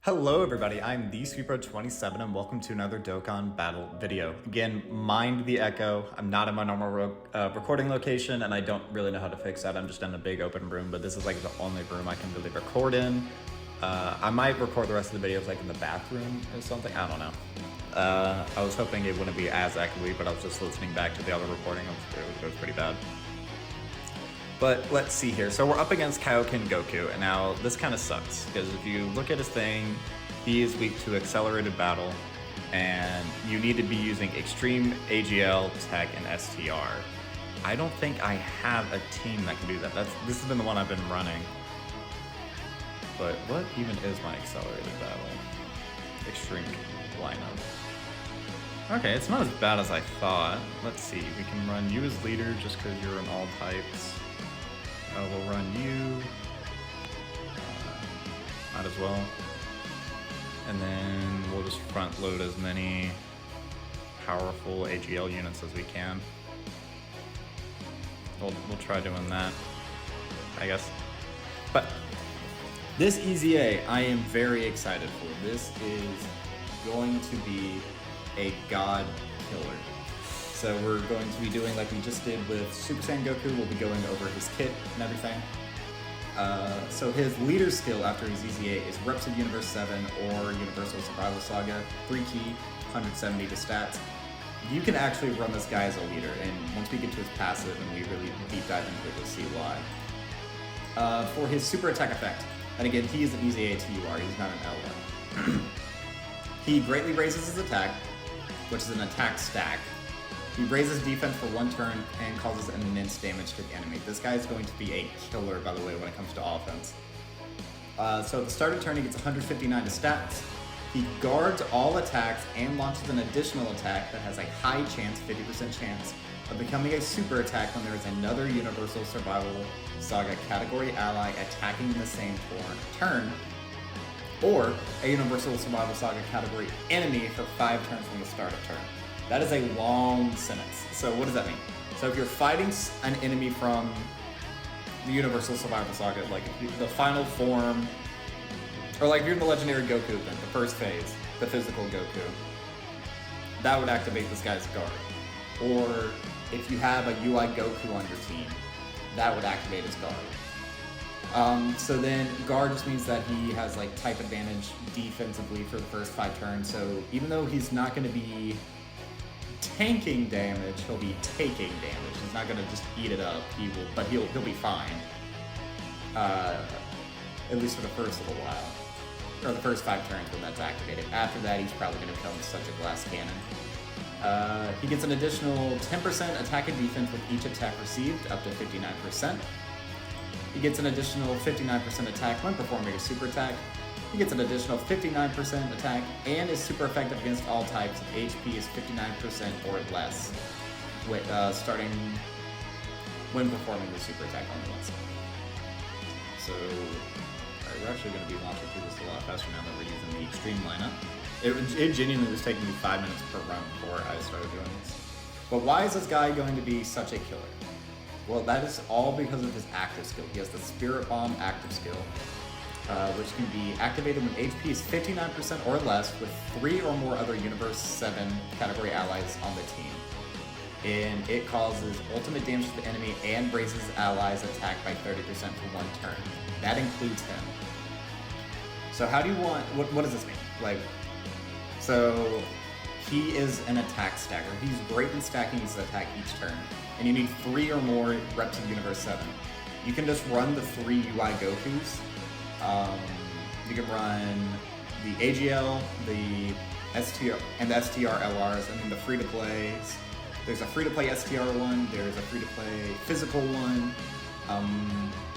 Hello everybody, I'm TheSweetBro27 and welcome to another Dokkan battle video. Again, mind the echo. I'm not in my normal recording location and I don't really know how to fix that. I'm just in a big open room, but this is like the only room I can really record in. I might record the rest of the videos like in the bathroom or something, I don't know. I was hoping it wouldn't be as echoey, but I was just listening back to the other recording. It was pretty bad. But let's see here. So we're up against KAIOKEN Goku, and now this kind of sucks, because if you look at his thing, he is weak to accelerated battle, and you need to be using extreme AGL, tech, and STR. I don't think I have a team that can do that. This has been the one I've been running. But what even is my accelerated battle? Extreme lineup. Okay, it's not as bad as I thought. Let's see, we can run you as leader just because you're in all types. We'll run you, might as well, and then we'll just front load as many powerful AGL units as we can. We'll try doing that, I guess. But this EZA, I am very excited for. This is going to be a god killer. So we're going to be doing like we just did with Super Saiyan Goku. We'll be going over his kit and everything. So his leader skill after his EZA is Reps of Universe 7 or Universal Survival Saga, 3 key, 170 to stats. You can actually run this guy as a leader, and once we get to his passive and we really deep dive into it, you'll see why. For his super attack effect, and again, he is an EZA TUR, he's not an L1. He greatly raises his attack, which is an attack stack. He raises defense for 1 turn and causes immense damage to the enemy. This guy is going to be a killer, by the way, when it comes to offense. So at the start of turn, he gets 159 to stats. He guards all attacks and launches an additional attack that has a high chance, 50% chance, of becoming a super attack when there is another Universal Survival Saga category ally attacking in the same turn, or a Universal Survival Saga category enemy for 5 turns from the start of turn. That is a long sentence. So what does that mean? So if you're fighting an enemy from the Universal Survival Saga, like the final form, or like if you're in the Legendary Goku event, the first phase, the physical Goku, that would activate this guy's guard. Or if you have a UI Goku on your team, that would activate his guard. So then guard just means that he has like type advantage defensively for the first 5 turns. So even though he's not going to be tanking damage, he'll be taking damage. He's not gonna just eat it up. But he'll be fine. At least for the first little while, or the first 5 turns when that's activated. After that, he's probably gonna become such a glass cannon. He gets an additional 10% attack and defense with each attack received, up to 59%. He gets an additional 59% attack when performing a super attack. He gets an additional 59% attack and is super effective against all types if HP is 59% or less, starting when performing the super attack only once. So, alright, we're actually going to be launching through this a lot faster now that we're using the extreme lineup. It genuinely was taking me 5 minutes per run before I started doing this. But why is this guy going to be such a killer? Well, that is all because of his active skill. He has the Spirit Bomb active skill, which can be activated when HP is 59% or less with 3 or more other Universe 7 category allies on the team. And it causes ultimate damage to the enemy and raises allies' attack by 30% for 1 turn. That includes him. So how do you want, what does this mean? Like, so he is an attack stacker. He's great in stacking his attack each turn. And you need 3 or more Reps of Universe 7. You can just run the 3 UI Gokus. You can run the AGL, the STR, and the STR LRs, and then the free-to-plays. There's a free-to-play STR one, there's a free-to-play physical one.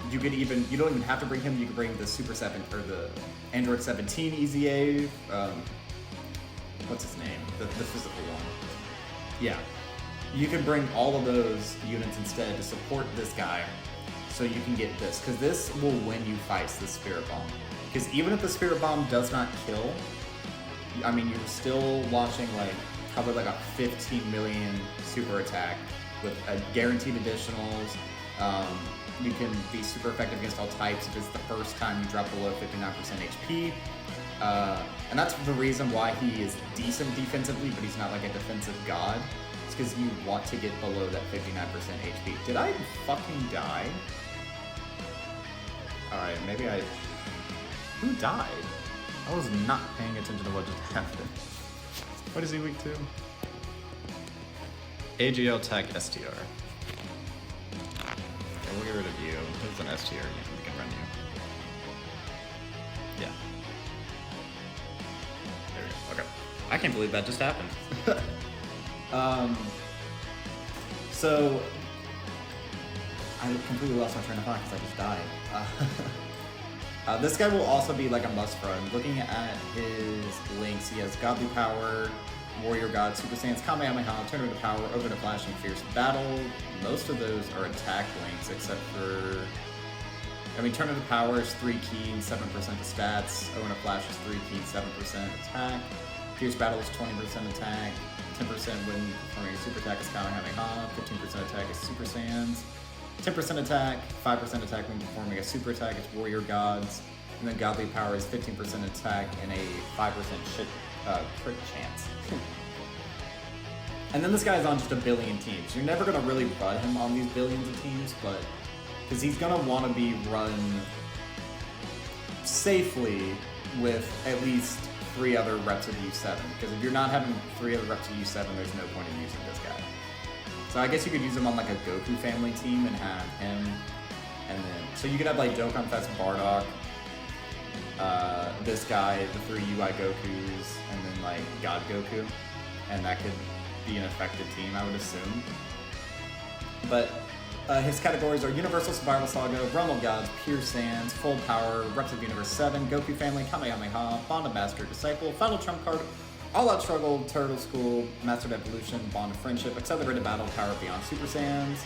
You don't even have to bring him, you can bring the Super 7, or the Android 17 EZA, what's his name? The physical one. Yeah. You can bring all of those units instead to support this guy. So you can get this, because this will win you fights, the Spirit Bomb. Because even if the Spirit Bomb does not kill, I mean, you're still launching like probably like a 15 million super attack with guaranteed additionals. You can be super effective against all types if it's the first time you drop below 59% HP. And that's the reason why he is decent defensively, but he's not like a defensive god. It's because you want to get below that 59% HP. Did I fucking die? Alright, maybe I... Who died? I was not paying attention to what just happened. What is he weak to? AGL Tech STR. Okay, we'll get rid of you. Who's an STR? Yeah, we can run you. Yeah. There we go. Okay. I can't believe that just happened. So I completely lost my train of thought because I just died. This guy will also be like a must run. Looking at his links, he has Godly Power, Warrior God, Super Saiyans, Kamehameha, Turn into Power, Open to Flash, and Fierce Battle. Most of those are attack links, except for... I mean, Turn into Power is 3 key and 7% to stats. Open to Flash is 3 key and 7% attack. Fierce Battle is 20% attack. 10% when performing a super attack is Kamehameha. 15% attack is Super Saiyans. 10% attack, 5% attack when performing a super attack is Warrior Gods, and then Godly Power is 15% attack and a 5% crit chance. And then this guy is on just a billion teams. You're never gonna really run him on these billions of teams, but because he's gonna want to be run safely with at least 3 other reps of U7. Because if you're not having 3 other reps of U7, there's no point in using this guy. So I guess you could use him on like a Goku family team and have him, and then, so you could have like Dokkan Fest Bardock, this guy, the 3 UI Gokus, and then like God Goku, and that could be an effective team, I would assume. But his categories are Universal Survival Saga, Realm of Gods, Pure Sands, Full Power, Reps of Universe 7, Goku Family, Kamehameha, Bond of Master Disciple, Final Trump Card, All Out Struggle, Turtle School, Mastered Evolution, Bond of Friendship, Accelerated Battle, Power Beyond Super Saiyans,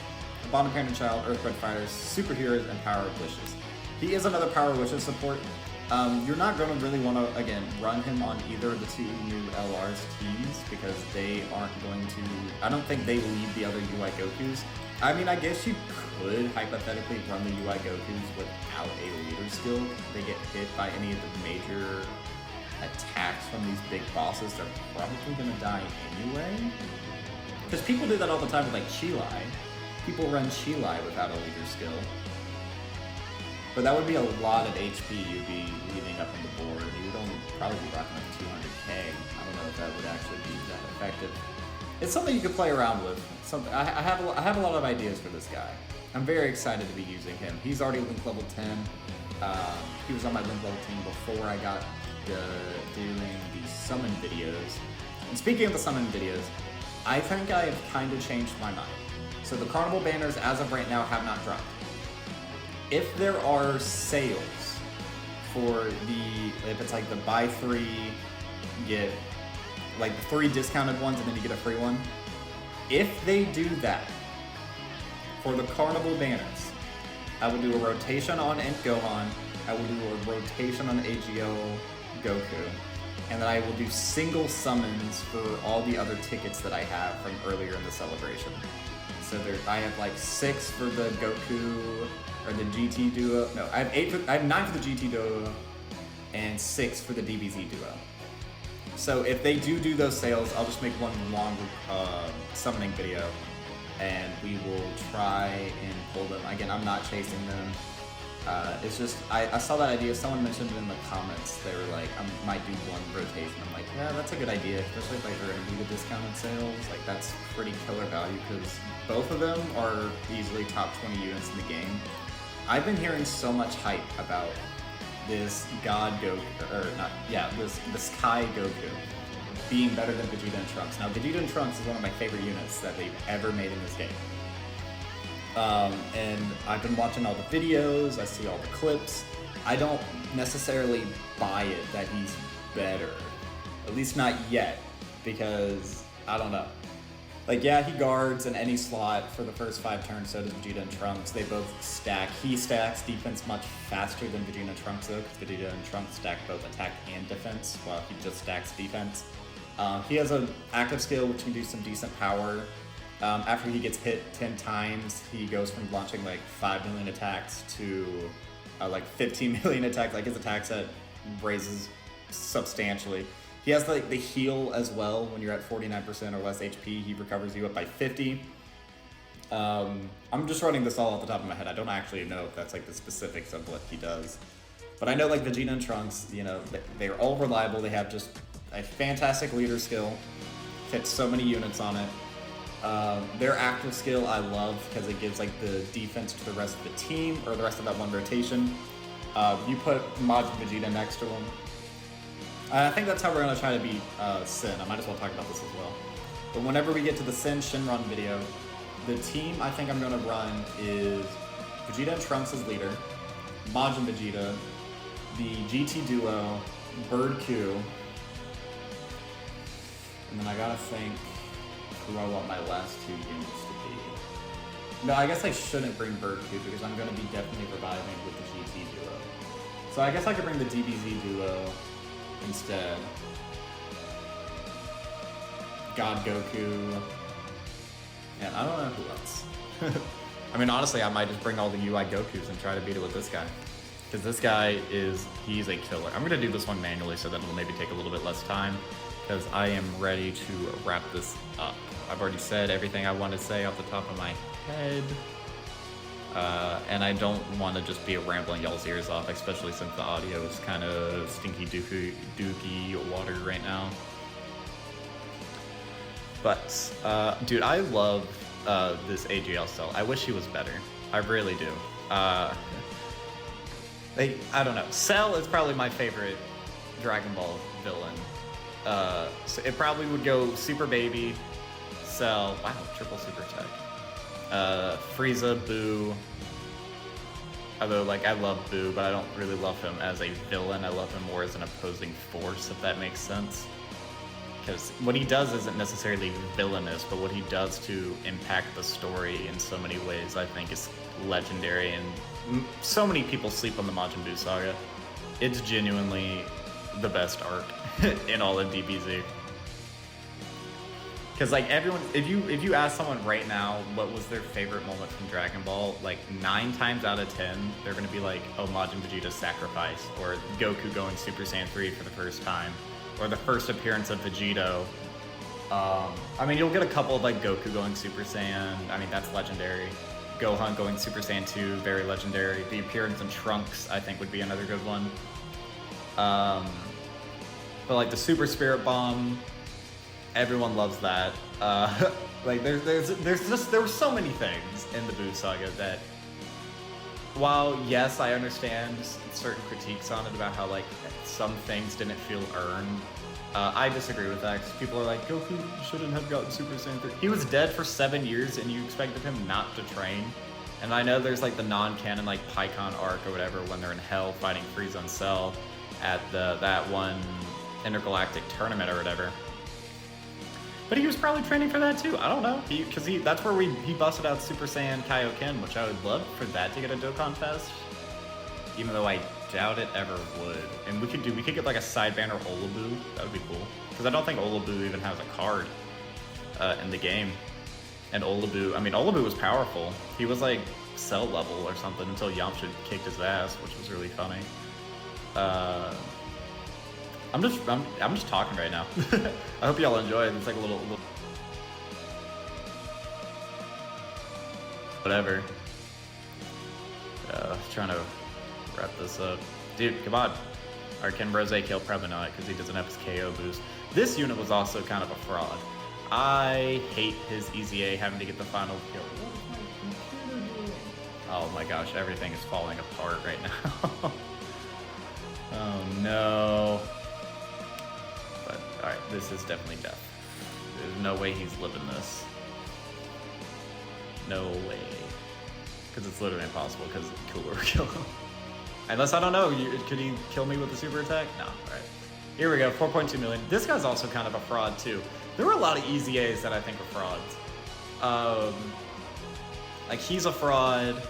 Bond of Parent and Child, Earthbred Fighters, Superheroes, and Power of Wishes. He is another Power of Wishes support. You're not going to really want to, again, run him on either of the 2 new LR's teams because they aren't going to... I don't think they lead the other UI Gokus. I mean, I guess you could hypothetically run the UI Gokus without a leader skill. If they get hit by any of the major attacks from these big bosses, they're probably going to die anyway. Because people do that all the time with like Chilai. People run Chilai without a leader skill. But that would be a lot of HP you'd be leaving up on the board. You would only probably be rocking like 200k. I don't know if that would actually be that effective. It's something you could play around with. Something I have a lot of ideas for this guy. I'm very excited to be using him. He's already link level 10. He was on my link level team before I got doing the summon videos. And speaking of the summon videos, I think I have kind of changed my mind. So the carnival banners as of right now have not dropped. If there are sales for if it's like the buy 3, get like the 3 discounted ones and then you get a free one. If they do that for the carnival banners, I will do a rotation on Ent Gohan, I will do a rotation on AGL Goku, and then I will do single summons for all the other tickets that I have from earlier in the celebration. So I have like 6 for the Goku or the GT duo. No, I have 9 for the GT duo and 6 for the DBZ duo. So if they do those sales, I'll just make one long summoning video, and we will try and pull them. Again, I'm not chasing them. It's just, I saw that idea, someone mentioned it in the comments. They were like, I might do one rotation. I'm like, yeah, that's a good idea, especially if like they're gonna do the discounted sales. Like that's pretty killer value because both of them are easily top 20 units in the game. I've been hearing so much hype about this God Goku, this Kai Goku being better than Vegeta and Trunks. Now, Vegeta and Trunks is one of my favorite units that they've ever made in this game. And I've been watching all the videos, I see all the clips. I don't necessarily buy it that he's better. At least not yet, because, I don't know. Like, yeah, he guards in any slot for the first 5 turns, so does Vegeta and Trunks. They both stack. He stacks defense much faster than Vegeta and Trunks, though, because Vegeta and Trunks stack both attack and defense, while he just stacks defense. He has an active skill which can do some decent power. After he gets hit 10 times, he goes from launching like 5 million attacks to like 15 million attacks. Like his attack set raises substantially. He has like the heal as well. When you're at 49% or less HP, he recovers you up by 50. I'm just running this all off the top of my head. I don't actually know if that's like the specifics of what he does. But I know like Vegeta and Trunks, you know, they're all reliable. They have just a fantastic leader skill. Fits so many units on it. Their active skill I love because it gives like the defense to the rest of the team or the rest of that one rotation. You put Majin Vegeta next to him. I think that's how we're going to try to beat Sin. I might as well talk about this as well. But whenever we get to the Sin Shinron video, the team I think I'm going to run is Vegeta and Trunks as leader, Majin Vegeta, the GT duo, Bird Q, and then I gotta think who I want my last two units to be. No, I guess I shouldn't bring Bird Q because I'm going to be definitely reviving with the GT duo. So I guess I could bring the DBZ duo instead. God Goku. And I don't know who else. I mean, honestly, I might just bring all the UI Gokus and try to beat it with this guy. Because this guy he's a killer. I'm going to do this one manually so that it'll maybe take a little bit less time. Because I am ready to wrap this up. I've already said everything I want to say off the top of my head. And I don't want to just be rambling y'all's ears off, especially since the audio is kind of stinky dookie water right now. But, dude, I love this AGL cell. I wish he was better. I really do. I don't know. Cell is probably my favorite Dragon Ball villain. So it probably would go Super Baby, Cell, wow, triple super tech. Frieza, Boo. Although, like, I love Boo, but I don't really love him as a villain. I love him more as an opposing force, if that makes sense. Because what he does isn't necessarily villainous, but what he does to impact the story in so many ways, I think, is legendary. And so many people sleep on the Majin Buu saga. It's genuinely the best arc in all of DBZ. Because like everyone, if you ask someone right now what was their favorite moment from Dragon Ball, like 9 times out of 10, they're gonna be like, oh, Majin Vegeta's sacrifice, or Goku going Super Saiyan 3 for the first time, or the first appearance of Vegito. I mean, you'll get a couple of like Goku going Super Saiyan. I mean, that's legendary. Gohan going Super Saiyan 2, very legendary. The appearance in Trunks, I think, would be another good one. But like the Super Spirit Bomb, everyone loves that. Like there were so many things in the Buu saga that, while yes, I understand certain critiques on it about how like some things didn't feel earned, I disagree with that, because people are like, Goku shouldn't have gotten Super Saiyan 3. He was dead for 7 years and you expected him not to train. And I know there's like the non-canon like PyCon arc or whatever when they're in hell fighting Frieza and Cell at that one intergalactic tournament or whatever. But he was probably training for that too. I don't know. Because that's where he busted out Super Saiyan KAIOKEN, which I would love for that to get a Dokkan Fest. Even though I doubt it ever would. And we could get like a side banner Olaboo. That would be cool. Because I don't think Olaboo even has a card in the game. And Olaboo was powerful. He was like Cell level or something until Yamcha kicked his ass, which was really funny. I'm just talking right now. I hope y'all enjoy it. It's like a little whatever. Trying to wrap this up. Dude, come on. Our Ken Rose kill probably not, because he doesn't have his KO boost. This unit was also kind of a fraud. I hate his EZA having to get the final kill. What is my computer doing? Oh my gosh, everything is falling apart right now. Oh no. But alright, this is definitely death. There's no way he's living this. No way. Because it's literally impossible, because Cooler will kill him. Unless, I don't know, could he kill me with the super attack? No, alright. Here we go, 4.2 million. This guy's also kind of a fraud too. There were a lot of EZAs that I think are frauds. Like he's a fraud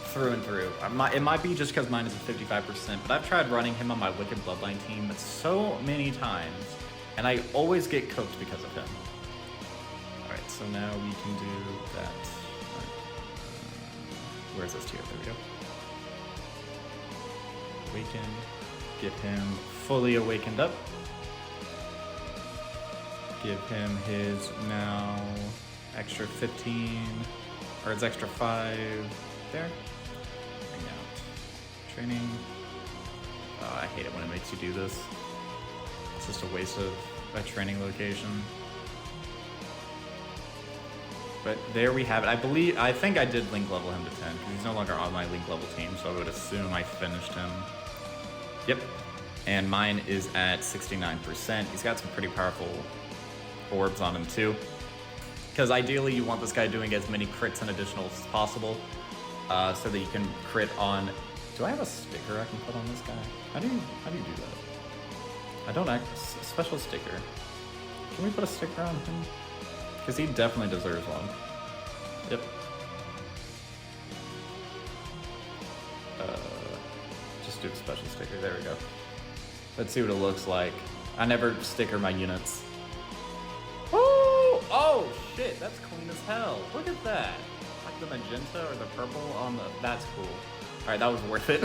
through and through. It might be just because mine is at 55%, but I've tried running him on my Wicked Bloodline team so many times, and I always get cooked because of him. Alright, so now we can do that. Where's this tier? There we go. We can give him fully awakened up. Give him his now extra 15, or his extra 5 there. Bring out training. Oh, I hate it when it makes you do this. It's just a waste of a training location. But there we have it. I think I did link level him to 10, because he's no longer on my link level team, so I would assume I finished him. Yep. And mine is at 69%. He's got some pretty powerful orbs on him too. Because ideally you want this guy doing as many crits and additionals as possible, so that you can crit on... Do I have a sticker I can put on this guy? How do you do that? I don't special sticker. Can we put a sticker on him? Because he definitely deserves one. Yep. Just do a special sticker. There we go. Let's see what it looks like. I never sticker my units. Oh! Oh, shit. That's clean as hell. Look at that. Like the magenta or the purple on the... That's cool. Alright, that was worth it.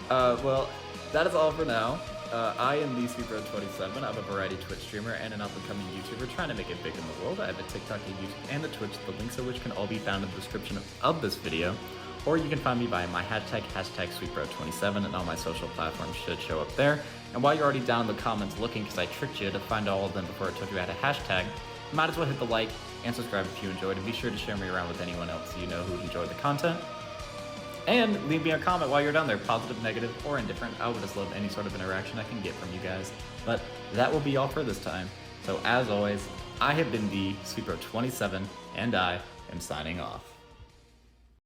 Well, that is all for now. I am the SweetBro27. I'm a variety Twitch streamer and an up-and-coming YouTuber trying to make it big in the world. I have a TikTok, a YouTube, and a Twitch, the links of which can all be found in the description of this video. Or you can find me by my hashtag SweetBro27, and all my social platforms should show up there. And while you're already down in the comments looking, because I tricked you to find all of them before I told you I had a hashtag, you might as well hit the like and subscribe if you enjoyed, and be sure to share me around with anyone else you know who enjoyed the content. And leave me a comment while you're down there, positive, negative, or indifferent. I would just love any sort of interaction I can get from you guys. But that will be all for this time. So as always, I have been the SweetBro27, and I am signing off.